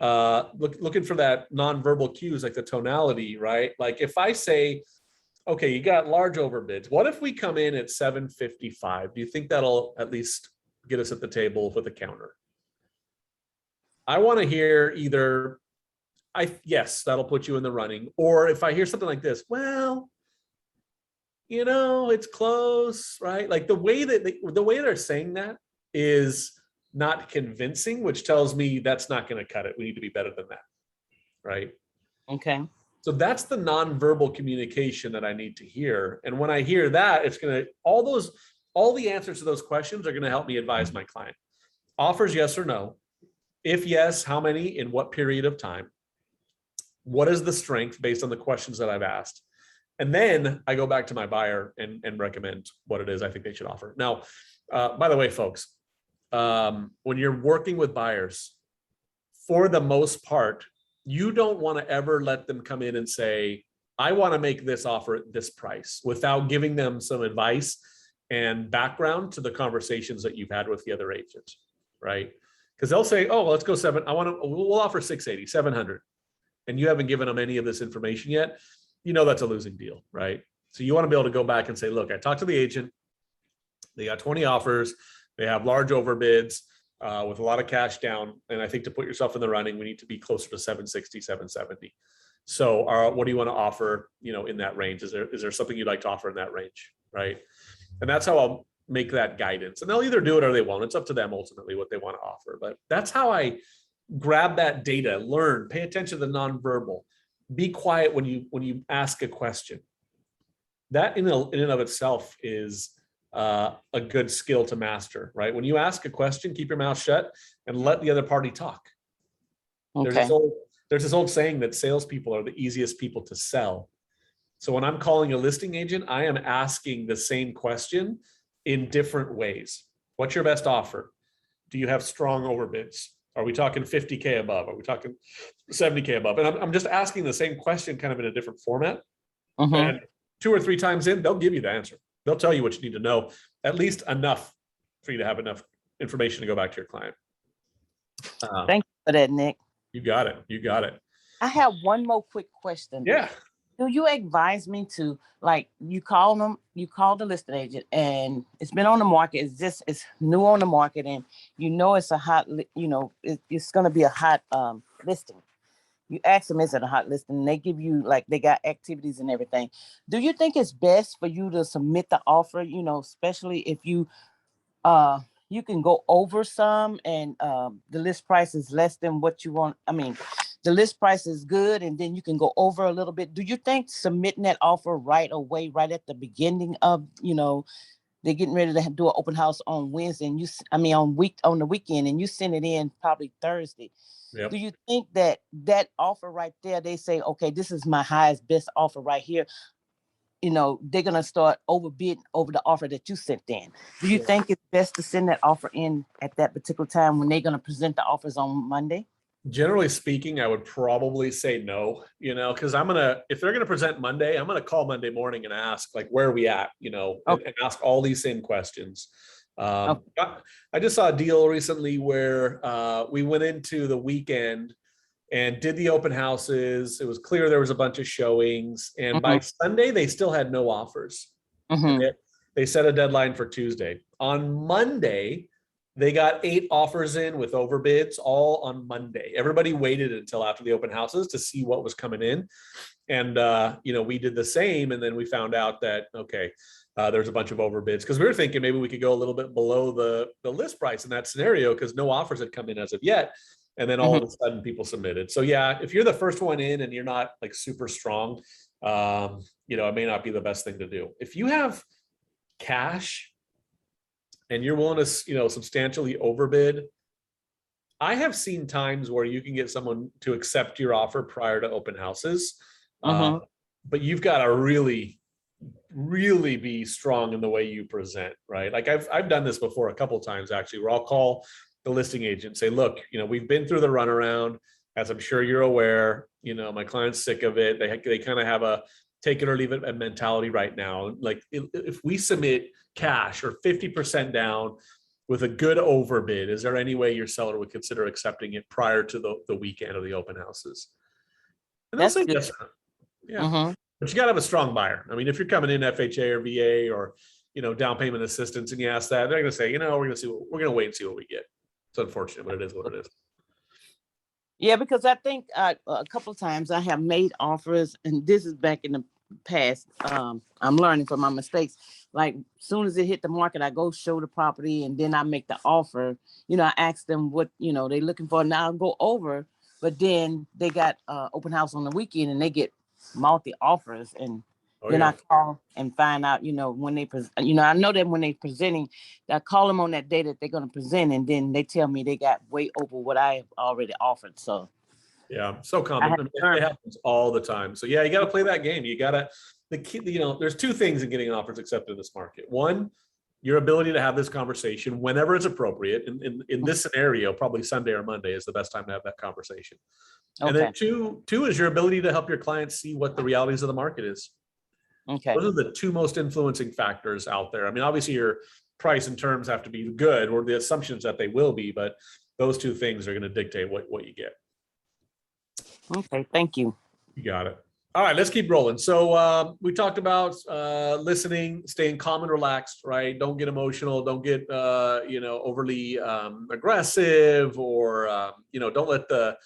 looking for that nonverbal cues, like the tonality, right? Like if I say, okay, you got large overbids. What if we come in at 755? Do you think that'll at least get us at the table with a counter? I want to hear either, yes, that'll put you in the running. Or if I hear something like this, well, you know, it's close, right? Like the way they're saying that is not convincing, which tells me that's not going to cut it. We need to be better than that, right? Okay. So that's the nonverbal communication that I need to hear. And when I hear that, it's going to, all the answers to those questions are going to help me advise my client. Offers, yes or no? If yes, how many, in what period of time? What is the strength based on the questions that I've asked? And then I go back to my buyer and recommend what it is I think they should offer. Now, by the way, folks, when you're working with buyers, for the most part, you don't want to ever let them come in and say, I want to make this offer at this price without giving them some advice and background to the conversations that you've had with the other agent, right? Because they'll say, oh, well, let's go we'll offer 680, 700. And you haven't given them any of this information yet. You know, that's a losing deal, right? So you want to be able to go back and say, look, I talked to the agent. They got 20 offers. They have large overbids with a lot of cash down. And I think to put yourself in the running, we need to be closer to 760, 770. So what do you want to offer, you know, in that range? Is there something you'd like to offer in that range, right? And that's how I'll make that guidance. And they'll either do it or they won't. It's up to them ultimately what they want to offer. But that's how I grab that data, learn, pay attention to the nonverbal, be quiet when you ask a question. That in and of itself is a good skill to master, right? When you ask a question, keep your mouth shut and let the other party talk. Okay. There's this old saying that salespeople are the easiest people to sell. So when I'm calling a listing agent, I am asking the same question in different ways. What's your best offer? Do you have strong overbids? Are we talking 50K above? Are we talking 70K above? And I'm just asking the same question kind of in a different format. And 2 or 3 times in, they'll give you the answer. They'll tell you what you need to know, at least enough for you to have enough information to go back to your client. Thank you for that, Nick. You got it. You got it. I have one more quick question. Yeah. Do you advise me to, like, you call the listing agent and it's been on the market, it's new on the market, and you know it's a hot, it's going to be a hot listing. You ask them, is it a hot listing? And they give you, like, they got activities and everything. Do you think it's best for you to submit the offer, you know, especially if you can go over some and the list price is less than what you want? I mean, the list price is good and then you can go over a little bit. Do you think submitting that offer right away, right at the beginning of, you know, they're getting ready to do an open house on Wednesday and on the weekend, and you send it in probably Thursday? Yep. Do you think that offer right there, they say, okay, this is my highest best offer right here, you know, they're going to start overbidding over the offer that you sent in? Do you think it's best to send that offer in at that particular time when they're going to present the offers on Monday? Generally speaking, I would probably say no, you know, because if they're going to present Monday, I'm going to call Monday morning and ask, like, where are we at, you know, and ask all these same questions. I just saw a deal recently where we went into the weekend and did the open houses. It was clear there was a bunch of showings, and by Sunday they still had no offers. They set a deadline for Tuesday. On Monday, they got 8 offers in with overbids, all on Monday. Everybody waited until after the open houses to see what was coming in. And, you know, we did the same. And then we found out that, okay, there's a bunch of overbids, because we were thinking maybe we could go a little bit below the list price in that scenario because no offers had come in as of yet. And then all of a sudden people submitted. So yeah, if you're the first one in and you're not like super strong, you know, it may not be the best thing to do. If you have cash and you're willing to, you know, substantially overbid, I have seen times where you can get someone to accept your offer prior to open houses. But you've got to really be strong in the way you present, right? Like I've done this before a couple of times actually, where I'll call the listing agent, say, look, you know, we've been through the runaround, as I'm sure you're aware, you know, my client's sick of it. They kind of have a take it or leave it mentality right now. Like if we submit cash or 50% down with a good overbid, is there any way your seller would consider accepting it prior to the weekend of the open houses? And they'll say yes. Yeah. But you got to have a strong buyer. I mean, if you're coming in FHA or VA or, you know, down payment assistance, and you ask that, they're going to say, you know, we're going to wait and see what we get. It's unfortunate, but it is what it is. Yeah, because I think a couple of times I have made offers, and this is back in the past. I'm learning from my mistakes. Like, soon as it hit the market, I go show the property, and then I make the offer. You know, I ask them what, you know, they're looking for. Now I'll go over, but then they got open house on the weekend, and they get multi offers, and Oh, then yeah. I call and find out, when they I know that when they presenting, I call them on that day that they're going to present, and then they tell me they got way over what I already offered. So Yeah, so I common. had I to mean, learn. it happens all the time. So yeah, you got to play that game. You got to the key. There's two things in getting offers accepted in this market. One, your ability to have this conversation whenever it's appropriate. In this scenario, probably Sunday or Monday is the best time to have that conversation. And then Okay. two is your ability to help your clients see what the realities of the market is. Okay. Those are the two most influencing factors out there. I mean, obviously your price and terms have to be good, or the assumptions that they will be, but those two things are going to dictate what you get. Okay. Thank you. You got it. All right, let's keep rolling. So we talked about listening, staying calm and relaxed, right? Don't get emotional. Don't get overly aggressive, or don't let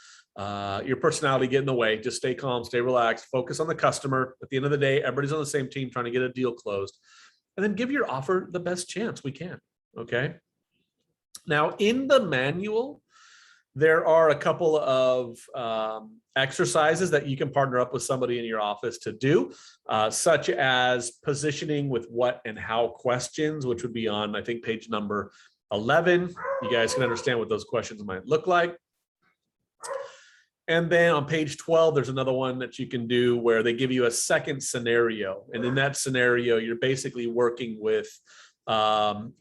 your personality get in the way. Just stay calm, stay relaxed, focus on the customer. At the end of the day, everybody's on the same team trying to get a deal closed, and then give your offer the best chance we can. Okay. Now, in the manual, there are a couple of exercises that you can partner up with somebody in your office to do, such as positioning with what and how questions, which would be on, I think, page number 11. You guys can understand what those questions might look like. And then on page 12, there's another one that you can do where they give you a second scenario. And in that scenario, you're basically working with one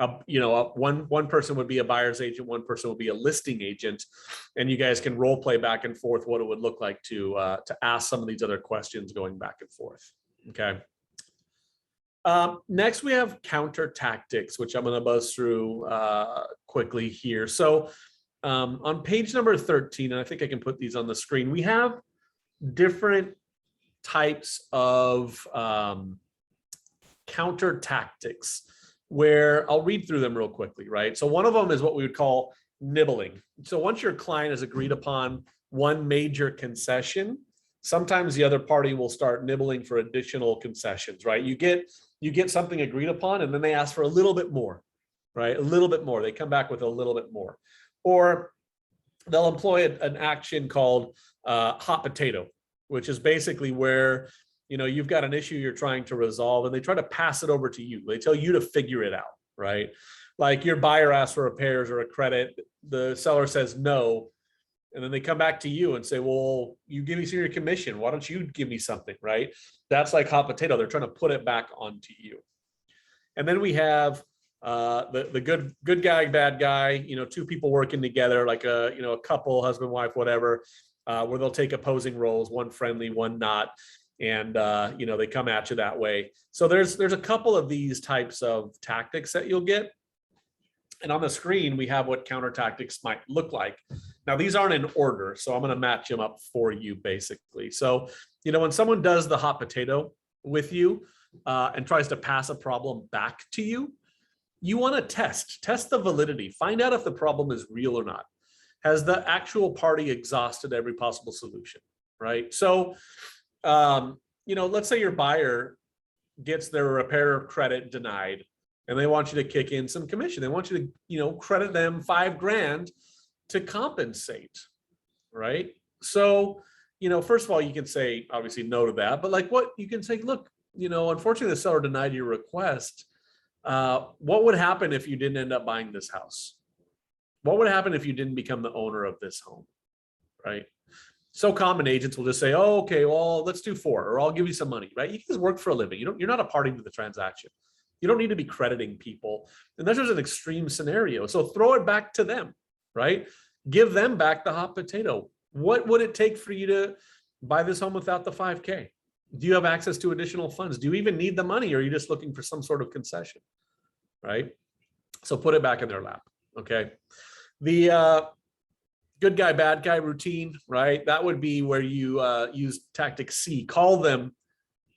person would be a buyer's agent, one person would be a listing agent, and you guys can role play back and forth what it would look like to ask some of these other questions going back and forth. Okay. Next, we have counter tactics, which I'm going to buzz through quickly here. So on page number 13, and I think I can put these on the screen, we have different types of counter tactics, where I'll read through them real quickly, right? So one of them is what we would call nibbling. So once your client has agreed upon one major concession, sometimes the other party will start nibbling for additional concessions, right? You get something agreed upon, and then they ask for a little bit more, right? A little bit more. They come back with a little bit more. Or they'll employ an action called hot potato, which is basically where you've got an issue you're trying to resolve, and they try to pass it over to you. They tell you to figure it out, right? Like your buyer asks for repairs or a credit, the seller says no, and then they come back to you and say, well, you give me some of your commission, why don't you give me something, right? That's like hot potato. They're trying to put it back onto you. And then we have the good guy, bad guy, two people working together, like a couple, husband, wife, whatever, where they'll take opposing roles, one friendly, one not. And they come at you that way. So there's a couple of these types of tactics that you'll get. And on the screen, we have what counter tactics might look like. Now, these aren't in order, so I'm going to match them up for you, basically. So, when someone does the hot potato with you and tries to pass a problem back to you, you want to test the validity, find out if the problem is real or not. Has the actual party exhausted every possible solution, right? So, let's say your buyer gets their repair credit denied, and they want you to kick in some commission. They want you to, credit them $5,000 to compensate, right? So, first of all, you can say obviously no to that, but what you can say, look, unfortunately the seller denied your request. What would happen if you didn't end up buying this house? What would happen if you didn't become the owner of this home, right? So common, agents will just say, oh, okay, well, let's do 4, or I'll give you some money, right? You can just work for a living. You're not a party to the transaction. You don't need to be crediting people. And that's just an extreme scenario. So throw it back to them, right? Give them back the hot potato. What would it take for you to buy this home without the $5,000? Do you have access to additional funds? Do you even need the money, or are you just looking for some sort of concession, right? So put it back in their lap, okay? The good guy, bad guy routine, right? That would be where you use tactic C, call them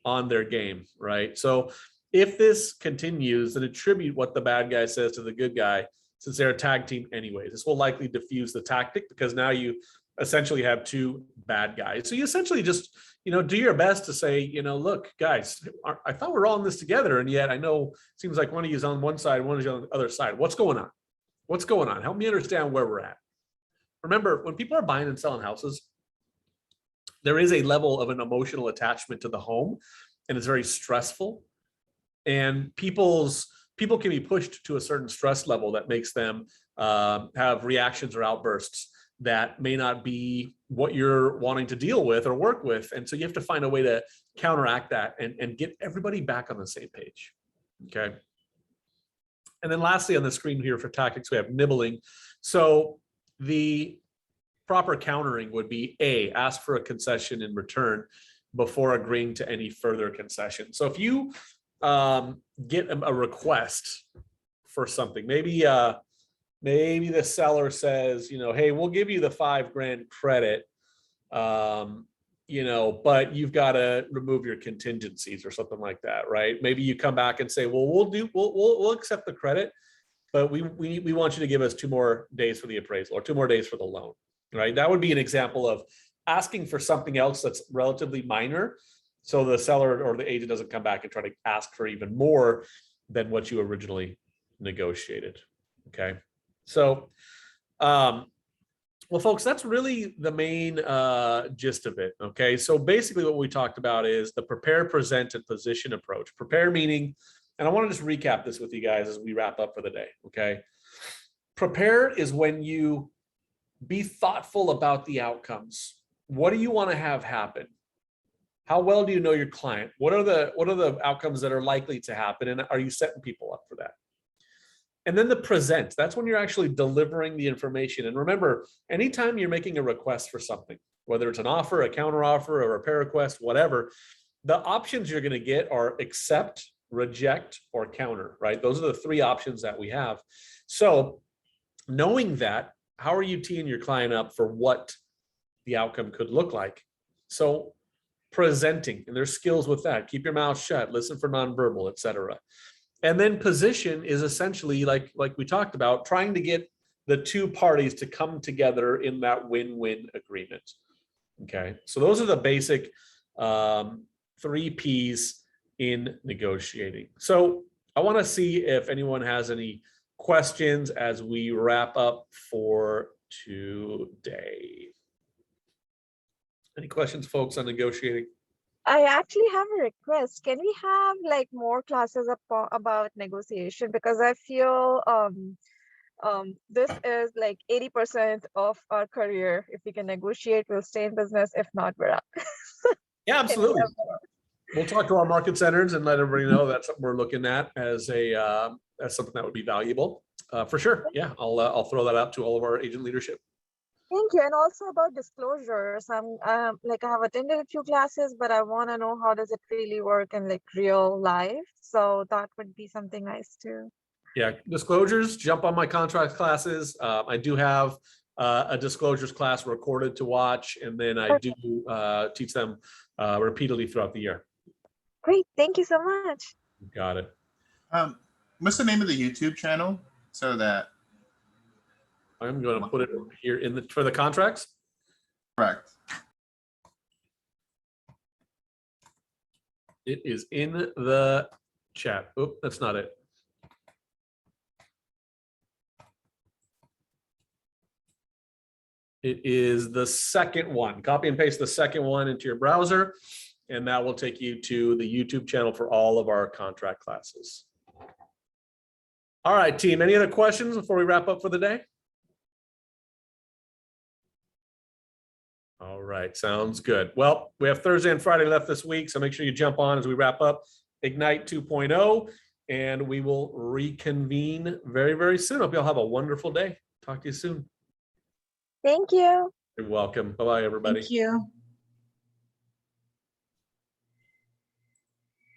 on their game, right? So if this continues, then attribute what the bad guy says to the good guy, since they're a tag team anyways. This will likely diffuse the tactic, because now you essentially have 2 bad guys. So you essentially just, do your best to say, look, guys, I thought we're all in this together, and yet I know it seems like one of you is on one side, one is on the other side. What's going on? What's going on? Help me understand where we're at. Remember, when people are buying and selling houses, there is a level of an emotional attachment to the home, and it's very stressful. And people can be pushed to a certain stress level that makes them have reactions or outbursts that may not be what you're wanting to deal with or work with. And so you have to find a way to counteract that and get everybody back on the same page. Okay. And then lastly, on the screen here for tactics, we have nibbling. So the proper countering would be A, ask for a concession in return before agreeing to any further concession. So if you get a request for something, maybe the seller says, hey, we'll give you the $5,000 credit, but you've got to remove your contingencies or something like that, right? Maybe you come back and say, well, we'll accept the credit, but we want you to give us 2 more days for the appraisal or 2 more days for the loan, right? That would be an example of asking for something else that's relatively minor, so the seller or the agent doesn't come back and try to ask for even more than what you originally negotiated. Okay. So, well, folks, that's really the main gist of it. Okay. So basically what we talked about is the prepare, present, and position approach. Prepare meaning, and I want to just recap this with you guys as we wrap up for the day. Okay. Prepare is when you be thoughtful about the outcomes. What do you want to have happen? How well do you know your client? What are the outcomes that are likely to happen? And are you setting people up for that? And then the present, that's when you're actually delivering the information. And remember, anytime you're making a request for something, whether it's an offer, a counter offer, a repair request, whatever, the options you're going to get are accept, reject, or counter, right? Those are the 3 options that we have. So knowing that, how are you teeing your client up for what the outcome could look like? So presenting, and there's skills with that. Keep your mouth shut, listen for nonverbal, etc. And then position is essentially like we talked about, trying to get the 2 parties to come together in that win-win agreement. Okay, so those are the basic 3 P's in negotiating. So I want to see if anyone has any questions as we wrap up for today. Any questions, folks, on negotiating? I actually have a request. Can we have like more classes about negotiation? Because I feel this is like 80% of our career. If we can negotiate, we'll stay in business. If not, we're out. Yeah, absolutely. We'll talk to our market centers and let everybody know that's something we're looking at as something that would be valuable for sure. Yeah, I'll throw that out to all of our agent leadership. Thank you. And also about disclosures. I have attended a few classes, but I want to know how does it really work in like real life. So that would be something nice too. Yeah, disclosures, jump on my contract classes. I do have a disclosures class recorded to watch, and then I do teach them repeatedly throughout the year. Great. Thank you so much. Got it. What's the name of the YouTube channel so that? I'm going to put it here for the contracts. Correct. It is in the chat. Oh, that's not it. It is the second one. Copy and paste the second one into your browser, and that will take you to the YouTube channel for all of our contract classes. All right, team, any other questions before we wrap up for the day? All right, sounds good. Well, we have Thursday and Friday left this week, so make sure you jump on as we wrap up Ignite 2.0, and we will reconvene very, very soon. Hope you all have a wonderful day. Talk to you soon. Thank you. You're welcome. Bye-bye, everybody. Thank you.